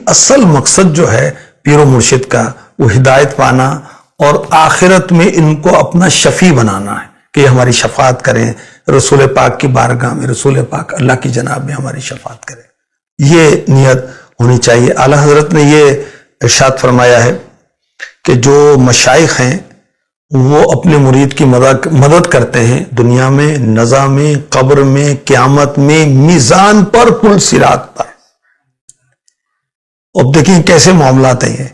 اصل مقصد جو ہے پیر و مرشد کا وہ ہدایت پانا اور آخرت میں ان کو اپنا شفیع بنانا ہے کہ یہ ہماری شفاعت کریں رسول پاک کی بارگاہ میں، رسول پاک اللہ کی جناب میں ہماری شفاعت کریں. یہ نیت ہونی چاہیے. اعلیٰ حضرت نے یہ ارشاد فرمایا ہے کہ جو مشائخ ہیں وہ اپنے مرید کی مدد کرتے ہیں دنیا میں، نزا میں، قبر میں، قیامت میں، میزان پر، پل صراط پر. اب دیکھیں کیسے معاملات ہیں یہ.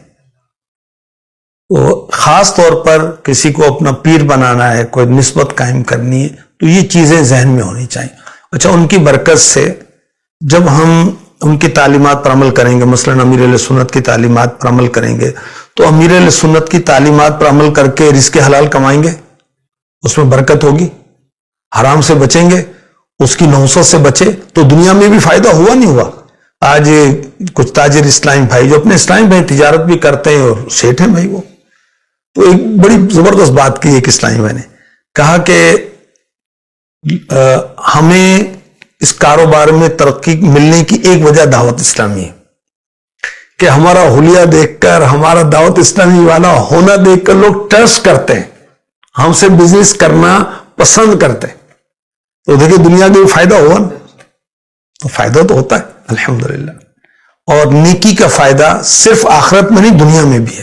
خاص طور پر کسی کو اپنا پیر بنانا ہے، کوئی نسبت قائم کرنی ہے، تو یہ چیزیں ذہن میں ہونی چاہیے. اچھا، ان کی برکت سے جب ہم ان کی تعلیمات پر عمل کریں گے، مثلا امیر اہل سنت کی تعلیمات پر عمل کریں گے، تو امیر اہل سنت کی تعلیمات پر عمل کر کے رزق حلال کمائیں گے، اس میں برکت ہوگی. حرام سے بچیں گے، اس کی نوست سے بچے تو دنیا میں بھی فائدہ ہوا نہیں ہوا. آج کچھ تاجر اسلام بھائی جو اپنے اسلام بھائی تجارت بھی کرتے ہیں اور سیٹ ہیں بھائی، وہ تو ایک بڑی زبردست بات کی ایک اسلامی بھائی نے کہا کہ ہمیں اس کاروبار میں ترقی ملنے کی ایک وجہ دعوت اسلامی ہے کہ ہمارا حلیہ دیکھ کر، ہمارا دعوت اسلامی والا ہونا دیکھ کر لوگ ٹرسٹ کرتے ہیں، ہم سے بزنس کرنا پسند کرتے ہیں. تو دیکھیں دنیا میں فائدہ ہوا نا، تو فائدہ تو ہوتا ہے الحمدللہ. اور نیکی کا فائدہ صرف آخرت میں نہیں، دنیا میں بھی ہے.